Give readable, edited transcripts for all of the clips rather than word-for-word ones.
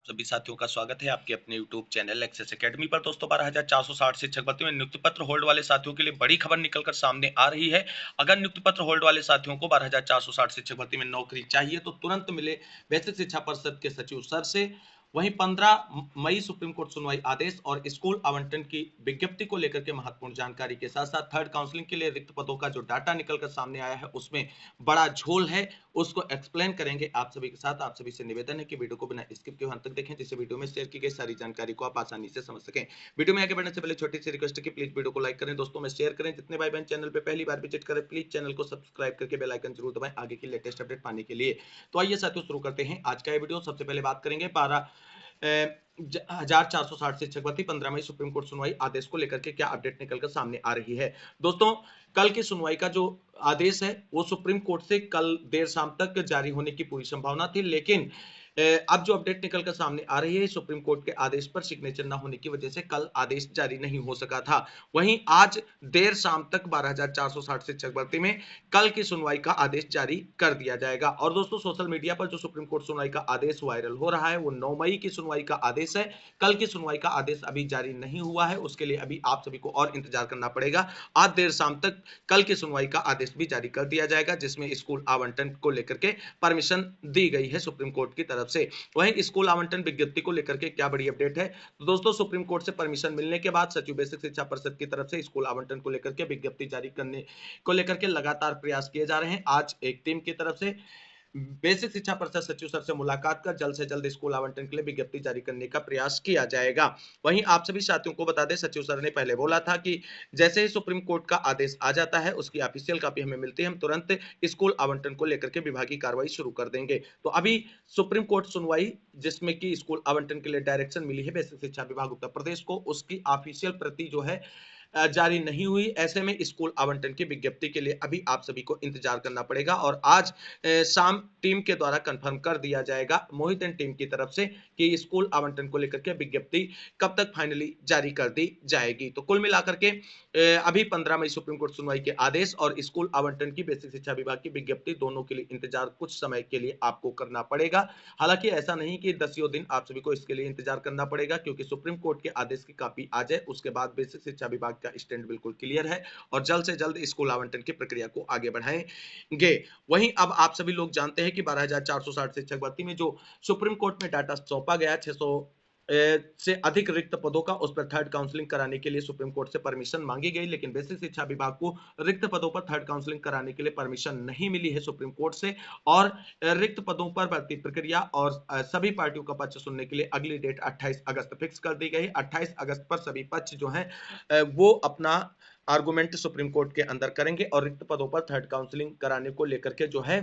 सभी साथियों का स्वागत है आपके अपने YouTube चैनल एक्सेस एकेडमी पर। दोस्तों 12,460 शिक्षक भर्ती में नियुक्ति पत्र होल्ड वाले साथियों के लिए बड़ी खबर निकलकर सामने आ रही है। अगर नियुक्ति पत्र होल्ड वाले साथियों को 12,460 शिक्षक भर्ती में नौकरी चाहिए तो तुरंत मिले बेसिक शिक्षा परिषद के सचिव सर से। वहीं 15 मई सुप्रीम कोर्ट सुनवाई आदेश और स्कूल आवंटन की विज्ञप्ति को लेकर के महत्वपूर्ण जानकारी के साथ साथ थर्ड काउंसलिंग के लिए रिक्त पदों का जो डाटा निकलकर सामने आया है उसमें बड़ा झोल है, उसको एक्सप्लेन करेंगे आप सभी के साथ। आप सभी से निवेदन है कि वीडियो को बिना स्किप किए अंत तक देखें, जिससे वीडियो में शेयर की गई सारी जानकारी को आप आसानी से समझ सकें। वीडियो में आगे बढ़ने से पहले छोटी सी रिक्वेस्ट है कि प्लीज वीडियो को लाइक करें, दोस्तों में शेयर करें। जितने भाई बहन चैनल पे पहली बार विजिट करें प्लीज चैनल को सब्सक्राइब करके बेल आइकन जरूर दबाएं आगे की लेटेस्ट अपडेट पाने के लिए। तो आइए साथियों शुरू करते हैं आज का ये वीडियो। सबसे पहले बात करेंगे 1460 शिक्षक भर्ती 15 मई सुप्रीम कोर्ट सुनवाई आदेश को लेकर के क्या अपडेट निकलकर सामने आ रही है। दोस्तों कल की सुनवाई का जो आदेश है वो सुप्रीम कोर्ट से कल देर शाम तक जारी होने की पूरी संभावना थी, लेकिन अब जो अपडेट निकलकर सामने आ रही है सुप्रीम कोर्ट के आदेश पर सिग्नेचर न होने की वजह से कल आदेश जारी नहीं हो सका था। वहीं आज देर शाम तक 12,460 शिक्षक भर्ती में कल की सुनवाई का आदेश जारी कर दिया जाएगा। और दोस्तों सोशल मीडिया पर जो सुप्रीम कोर्ट सुनवाई का आदेश वायरल हो रहा है वो 9 मई की सुनवाई का आदेश है। कल की सुनवाई का आदेश अभी जारी नहीं हुआ है, उसके लिए अभी आप सभी को और इंतजार करना पड़ेगा। आज देर शाम तक कल की सुनवाई का आदेश भी जारी कर दिया जाएगा, जिसमें स्कूल आवंटन को लेकर के परमिशन दी गई है सुप्रीम कोर्ट की तरफ से। वहीं स्कूल आवंटन विज्ञप्ति को लेकर के क्या बड़ी अपडेट है, तो दोस्तों सुप्रीम कोर्ट से परमिशन मिलने के बाद सचिव बेसिक शिक्षा परिषद की तरफ से स्कूल आवंटन को लेकर के विज्ञप्ति जारी करने को लेकर के लगातार प्रयास किए जा रहे हैं। आज एक टीम की तरफ से बेसिक शिक्षा परिषद सचिव सर से मुलाकात कर जल्द से जल्द स्कूल आवंटन के लिए विज्ञप्ति जारी करने का प्रयास किया जाएगा। वहीं आप सभी साथियों को बता दें सचिव सर ने पहले बोला था कि जैसे ही सुप्रीम कोर्ट का आदेश आ जाता है उसकी ऑफिशियल कॉपी हमें मिलती है, हम तुरंत स्कूल आवंटन को लेकर के विभागीय कार्रवाई शुरू कर देंगे। तो अभी सुप्रीम कोर्ट सुनवाई जिसमें कि स्कूल आवंटन के लिए डायरेक्शन मिली है बेसिक शिक्षा विभाग उत्तर प्रदेश को, उसकी ऑफिशियल प्रति जो है जारी नहीं हुई। ऐसे में स्कूल आवंटन की विज्ञप्ति के लिए अभी आप सभी को इंतजार करना पड़ेगा और आज शाम टीम के द्वारा कंफर्म कर दिया जाएगा मोहित एंड टीम की तरफ से कि स्कूल आवंटन को लेकर के विज्ञप्ति कब तक फाइनली जारी कर दी जाएगी। तो कुल मिलाकर के अभी 15 मई सुप्रीम कोर्ट सुनवाई के आदेश और स्कूल आवंटन की बेसिक शिक्षा विभाग की विज्ञप्ति दोनों के लिए इंतजार कुछ समय के लिए आपको करना पड़ेगा। हालांकि ऐसा नहीं कि 10 दिन आप सभी को इसके लिए इंतजार करना पड़ेगा, क्योंकि सुप्रीम कोर्ट के आदेश की कॉपी आ जाए उसके बाद बेसिक शिक्षा विभाग का स्टैंड बिल्कुल क्लियर है और जल्द से जल्द स्कूल आवंटन की प्रक्रिया को आगे बढ़ाएंगे। वहीं अब आप सभी लोग जानते हैं कि 12,460 शिक्षक भर्ती में जो सुप्रीम कोर्ट में डाटा सौंपा गया 600 से अधिक रिक्त पदों का, उस पर थर्ड काउंसलिंग कराने के लिए सुप्रीम कोर्ट से परमिशन मांगी गई, लेकिन बेसिक शिक्षा विभाग को रिक्त पदों पर थर्ड काउंसलिंग कराने के लिए परमिशन नहीं मिली है सुप्रीम कोर्ट से। और रिक्त पदों पर भर्ती प्रक्रिया और सभी पार्टियों का पक्ष सुनने के लिए अगली डेट 28 अगस्त फिक्स कर दी गई। 28 अगस्त पर सभी पक्ष जो है वो अपना आर्गुमेंट सुप्रीम कोर्ट के अंदर करेंगे और रिक्त पदों पर थर्ड काउंसलिंग कराने को लेकर के जो है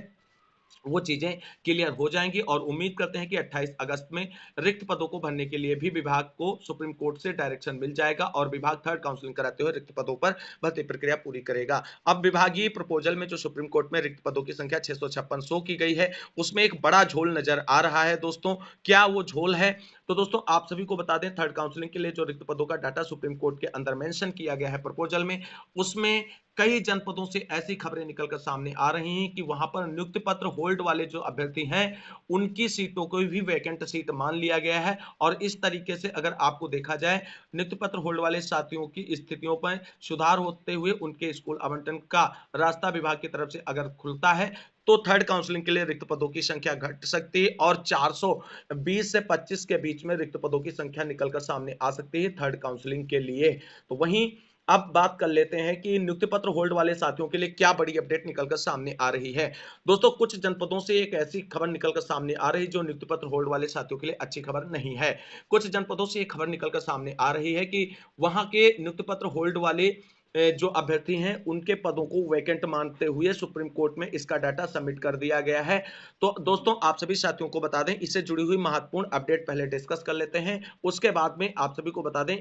वो चीजें क्लियर हो जाएंगी। और उम्मीद करते हैं कि 28 अगस्त में रिक्त पदों को भरने के लिए भी विभाग को सुप्रीम कोर्ट से डायरेक्शन मिल जाएगा और विभाग थर्ड काउंसलिंग कराते हुए रिक्त पदों पर भर्ती प्रक्रिया पूरी करेगा। अब विभागीय प्रपोजल में जो सुप्रीम कोर्ट में रिक्त पदों की संख्या 656 शो की गई है उसमें एक बड़ा झोल नजर आ रहा है। दोस्तों क्या वो झोल है, तो दोस्तों आप सभी को बता दें थर्ड काउंसलिंग के लिए जो रिक्त पदों का डाटा सुप्रीम कोर्ट के अंदर मेंशन किया गया है प्रपोजल में, उसमें कई जनपदों से ऐसी खबरें निकलकर सामने आ रही हैं कि वहां पर नियुक्ति पत्र होल्ड वाले जो अभ्यर्थी हैं उनकी सीटों को भी वैकेंट सीट मान लिया गया है। और इस तरीके से अगर आपको देखा जाए नियुक्ति पत्र होल्ड वाले साथियों की स्थितियों पर सुधार होते हुए उनके स्कूल आवंटन का रास्ता विभाग की तरफ से अगर खुलता है तो थर्ड काउंसलिंग के लिए रिक्त पदों की संख्या घट सकती है और 420 से 25 के बीच में रिक्त पदों की संख्या निकलकर सामने आ सकती है थर्ड काउंसलिंग के लिए। तो वहीं अब बात कर लेते हैं कि नियुक्ति पत्र होल्ड वाले साथियों के लिए क्या बड़ी अपडेट निकलकर सामने आ रही है। दोस्तों कुछ जनपदों से एक ऐसी खबर निकलकर सामने आ रही है जो नियुक्ति पत्र होल्ड वाले साथियों के लिए अच्छी खबर नहीं है। कुछ जनपदों से एक खबर निकलकर सामने आ रही है कि वहां के नियुक्ति पत्र होल्ड वाले जो अभ्यर्थी हैं उनके पदों को वैकेंट मानते हुए सुप्रीम कोर्ट में इसका डाटा सबमिट कर दिया गया है। तो दोस्तों आप सभी साथियों को बता दें इससे जुड़ी हुई महत्वपूर्ण अपडेट पहले डिस्कस कर लेते हैं, उसके बाद में आप सभी को बता दें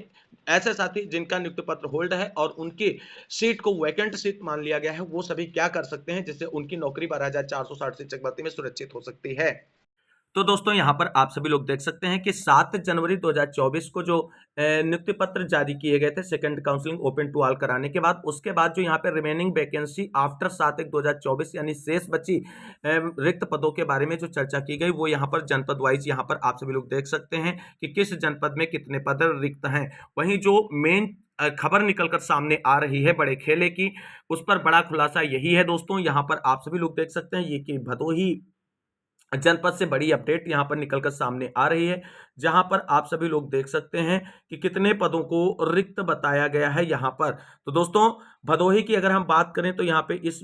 ऐसे साथी जिनका नियुक्ति पत्र होल्ड है और उनकी सीट को वैकेंट सीट मान लिया गया है वो सभी क्या कर सकते हैं जिससे उनकी नौकरी 12,460 शिक्षक भर्ती में सुरक्षित हो सकती है। तो दोस्तों यहाँ पर आप सभी लोग देख सकते हैं कि 7 जनवरी 2024 को जो नियुक्ति पत्र जारी किए गए थे second counselling open to all कराने के बाद, उसके बाद जो यहाँ पे रिमेनिंग वैकेंसी आफ्टर 7/1/2024 यानी शेष बची रिक्त पदों के बारे में जो चर्चा की गई, वो यहाँ पर जनपद वाइज यहाँ पर आप सभी लोग देख सकते हैं कि किस जनपद में कितने पद रिक्त हैं। वहीं जो मेन खबर निकलकर सामने आ रही है बड़े खेले की, उस पर बड़ा खुलासा यही है दोस्तों, यहाँ पर आप सभी लोग देख सकते हैं ये कि भदोही जनपद से बड़ी अपडेट यहां पर निकलकर सामने आ रही है, जहां पर आप सभी लोग देख सकते हैं कि कितने पदों को रिक्त बताया गया है यहां पर। तो दोस्तों भदोही की अगर हम बात करें तो यहां पे इस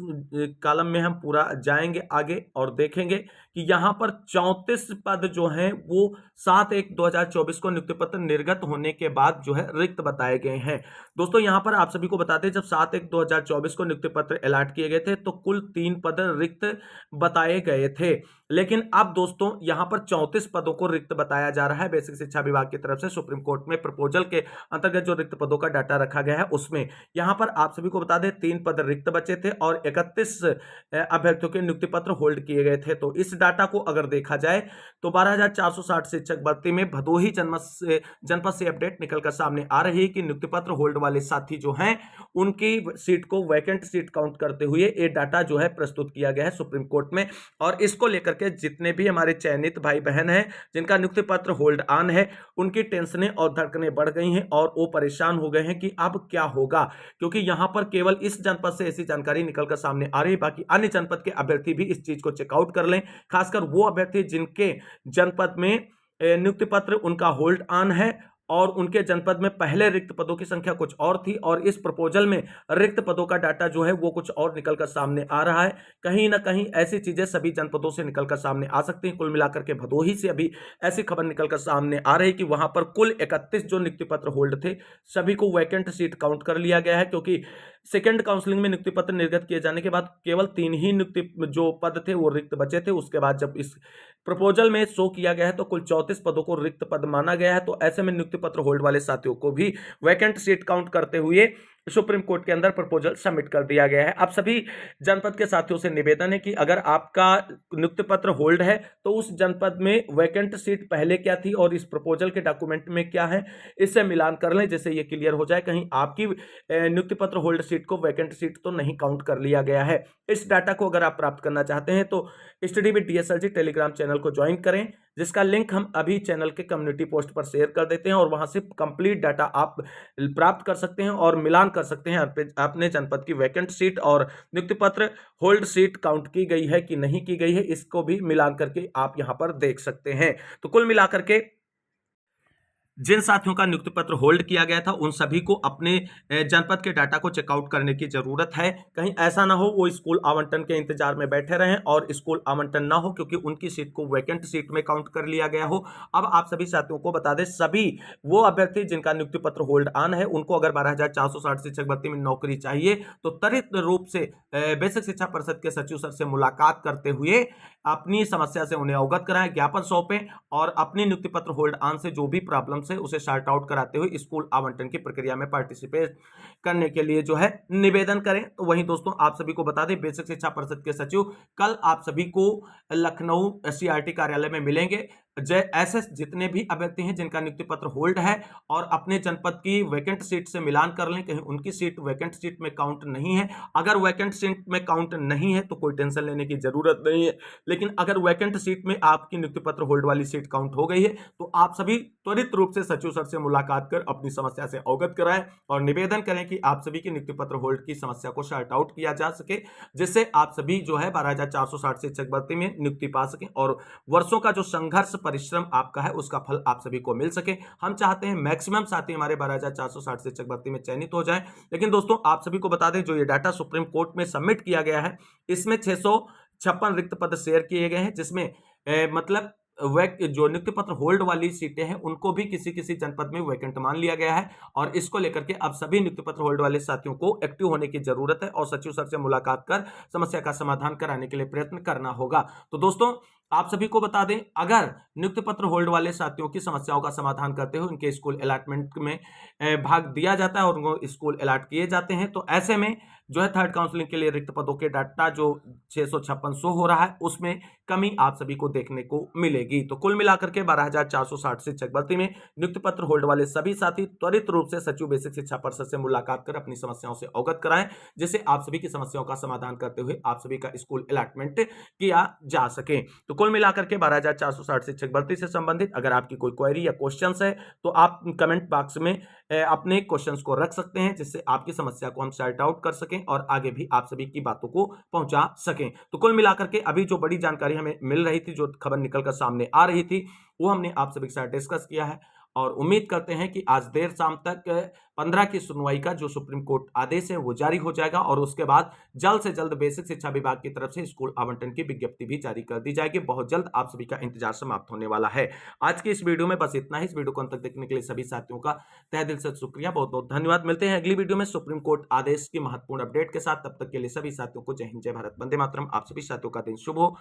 कॉलम में हम पूरा जाएंगे आगे और देखेंगे कि यहां पर 34 पद जो हैं वो 7/1/2024 को नियुक्ति पत्र निर्गत होने के बाद जो है रिक्त बताए गए हैं। दोस्तों यहां पर आप सभी को बता दें, जब 7/1/2024 को नियुक्ति पत्र अलॉट किए गए थे तो कुल 3 पद रिक्त बताए गए थे, लेकिन अब दोस्तों यहां पर 34 पदों को रिक्त बताया जा रहा है। बेसिक शिक्षा विभाग की तरफ से सुप्रीम कोर्ट में प्रपोजल के अंतर्गत जो रिक्त पदों का डाटा रखा गया है उसमें यहां पर आप सभी को बता दें 3 पद रिक्त बचे थे और 31 अभ्यर्थियों के नियुक्ति पत्र होल्ड किए गए थे। तो इस डाटा को अगर देखा जाए तो 12,460 शिक्षक भर्ती में भदोही जनपद से अपडेट निकलकर सामने आ रही है कि नियुक्ति पत्र होल्ड वाले साथी जो हैं उनकी सीट को वैकेंट सीट काउंट करते हुए ये डाटा जो है प्रस्तुत किया गया है सुप्रीम कोर्ट में। और इसको लेकर के जितने भी हमारे चयनित भाई बहन हैं जिनका नियुक्ति पत्र होल्ड ऑन है, उनकी टेंशनें और धड़कनें बढ़ गई हैं और वो परेशान हो गए हैं कि अब क्या होगा, क्योंकि यहां पर केवल इस जनपद से ऐसी जानकारी निकलकर सामने आ रही है। बाकी अन्य जनपद के अभ्यर्थी भी इस चीज को चेकआउट कर लें, खासकर वो अभ्यर्थी जिनके जनपद में नियुक्ति पत्र उनका होल्ड ऑन है और उनके जनपद में पहले रिक्त पदों की संख्या कुछ और थी और इस प्रपोजल में रिक्त पदों का डाटा जो है वो कुछ और निकलकर सामने आ रहा है। कहीं ना कहीं ऐसी चीजें सभी जनपदों से निकलकर सामने आ सकती हैं। कुल मिलाकर के भदोही से अभी ऐसी खबर निकलकर सामने आ रही है कि वहां पर कुल 31 जो नियुक्ति पत्र होल्ड थे सभी को वैकेंट सीट काउंट कर लिया गया है, क्योंकि सेकेंड काउंसलिंग में नियुक्ति पत्र निर्गत किए जाने के बाद केवल 3 ही नियुक्ति जो पद थे वो रिक्त बचे थे। उसके बाद जब इस प्रपोजल में शो किया गया है तो कुल 34 पदों को रिक्त पद माना गया है। तो ऐसे में नियुक्ति पत्र होल्ड वाले साथियों को भी वैकेंट सीट काउंट करते हुए सुप्रीम कोर्ट के अंदर प्रपोजल सबमिट कर दिया गया है। अब सभी जनपद के साथियों से निवेदन है कि अगर आपका नियुक्ति पत्र होल्ड है तो उस जनपद में वैकेंट सीट पहले क्या थी और इस प्रपोजल के डॉक्यूमेंट में क्या है, इससे मिलान कर लें जिससे ये क्लियर हो जाए कहीं आपकी नियुक्ति पत्र होल्ड सीट को वैकेंट सीट तो नहीं काउंट कर लिया गया है। इस डाटा को अगर आप प्राप्त करना चाहते हैं तो स्टडी विद डीएसएलजी टेलीग्राम चैनल को ज्वाइन करें, जिसका लिंक हम अभी चैनल के कम्युनिटी पोस्ट पर शेयर कर देते हैं और वहां से कंप्लीट डाटा आप प्राप्त कर सकते हैं और मिलान कर सकते हैं अपने जनपद की वैकेंट सीट और नियुक्ति पत्र होल्ड सीट काउंट की गई है कि नहीं की गई है, इसको भी मिलान करके आप यहां पर देख सकते हैं। तो कुल मिलाकर के जिन साथियों का नियुक्ति पत्र होल्ड किया गया था उन सभी को अपने जनपद के डाटा को चेकआउट करने की जरूरत है। कहीं ऐसा ना हो वो स्कूल आवंटन के इंतजार में बैठे रहें और स्कूल आवंटन ना हो क्योंकि उनकी सीट को वैकेंट सीट में काउंट कर लिया गया हो। अब आप सभी साथियों को बता दें, सभी वो अभ्यर्थी जिनका नियुक्ति पत्र होल्ड ऑन है उनको अगर 12,460 शिक्षक भर्ती में नौकरी चाहिए तो त्वरित रूप से बेसिक शिक्षा परिषद के सचिव सर से मुलाकात करते हुए अपनी समस्या से उन्हें अवगत कराएं, ज्ञापन सौंपें और अपनी नियुक्ति पत्र होल्ड ऑन से जो भी प्रॉब्लम से उसे सॉर्ट आउट कराते हुए स्कूल आवंटन की प्रक्रिया में पार्टिसिपेट करने के लिए जो है निवेदन करें। तो वहीं दोस्तों आप सभी को बता दें, बेसिक शिक्षा परिषद के सचिव कल आप सभी को लखनऊ सीआरटी कार्यालय में मिलेंगे। ऐसे जितने भी अभ्यर्थी हैं जिनका नियुक्ति पत्र होल्ड है और अपने जनपद की वैकेंट सीट से मिलान कर लें, कहीं उनकी सीट वैकेंट सीट में काउंट नहीं है। अगर वैकेंट सीट में काउंट नहीं है तो कोई टेंशन लेने की जरूरत नहीं है, लेकिन अगर वैकेंट सीट में आपकी नियुक्ति पत्र होल्ड वाली सीट काउंट हो गई है तो आप सभी त्वरित रूप से सचिव सर से मुलाकात कर अपनी समस्या से अवगत कराएं और निवेदन करें कि आप सभी की नियुक्ति पत्र होल्ड की समस्या को सॉर्ट आउट किया जा सके, जिससे आप सभी जो है 12,460 शिक्षक भर्ती में नियुक्ति पा सकें और वर्षों का जो संघर्ष परिश्रम आपका है उसका फल आप सभी को मिल सके। हम चाहते हैं मैक्सिमम साथी हमारे 12,460 शिक्षक भर्ती में चयनित हो जाएं। लेकिन दोस्तों आप सभी को बता दें, जो ये डाटा सुप्रीम कोर्ट में सबमिट किया गया है इसमें 656 रिक्त पद शेयर किए गए हैं, जिसमें मतलब जो नियुक्ति पत्र होल्ड वाली सीटें हैं उनको भी किसी किसी जनपद में वैकेंट मान लिया गया है और इसको लेकर के अब सभी नियुक्ति पत्र होल्ड वाले साथियों को एक्टिव होने की जरूरत है और सचिव सर से मुलाकात कर समस्या का समाधान कराने के लिए प्रयत्न करना होगा। तो दोस्तों आप सभी को बता दें, अगर नियुक्ति पत्र होल्ड वाले साथियों की समस्याओं का समाधान करते हुए उनके स्कूल अलॉटमेंट में भाग दिया जाता है और उनको स्कूल अलॉट किए जाते हैं तो ऐसे में जो है थर्ड काउंसलिंग के लिए रिक्त पदों के डाटा जो 656 शो हो रहा है उसमें कमी आप सभी को देखने को मिलेगी। तो कुल मिलाकर के 12,460 शिक्षक भर्ती में नियुक्ति पत्र होल्ड वाले सभी साथी त्वरित रूप से सचिव बेसिक शिक्षा परिषद से मुलाकात कर अपनी समस्याओं से अवगत कराएं, जिससे आप सभी की समस्याओं का समाधान करते हुए आप सभी का स्कूल अलॉटमेंट किया जा सके। तो कुल मिलाकर के 12,460 शिक्षक भर्ती से संबंधित अगर आपकी कोई क्वेरी या क्वेश्चंस है तो आप कमेंट बॉक्स में अपने क्वेश्चंस को रख सकते हैं, जिससे आपकी समस्या को हम सॉर्ट आउट कर सकें और आगे भी आप सभी की बातों को पहुंचा सकें। तो कुल मिलाकर के अभी जो बड़ी जानकारी हमें मिल रही थी, जो खबर निकलकर सामने आ रही थी, वो हमने आप सभी के साथ डिस्कस किया है और उम्मीद करते हैं कि आज देर शाम तक 15 की सुनवाई का जो सुप्रीम कोर्ट आदेश है वो जारी हो जाएगा और उसके बाद जल्द से जल्द बेसिक शिक्षा विभाग की तरफ से स्कूल आवंटन की विज्ञप्ति भी जारी कर दी जाएगी। बहुत जल्द आप सभी का इंतजार समाप्त होने वाला है। आज की इस वीडियो में बस इतना ही। इस वीडियो को अंत तक देखने के लिए सभी साथियों का तहे दिल से शुक्रिया, बहुत बहुत धन्यवाद। मिलते हैं अगली वीडियो में सुप्रीम कोर्ट आदेश की महत्वपूर्ण अपडेट के साथ। तब तक के लिए सभी साथियों को जय हिंद, जय भारत, वंदे मातरम। आप सभी साथियों का दिन शुभ हो।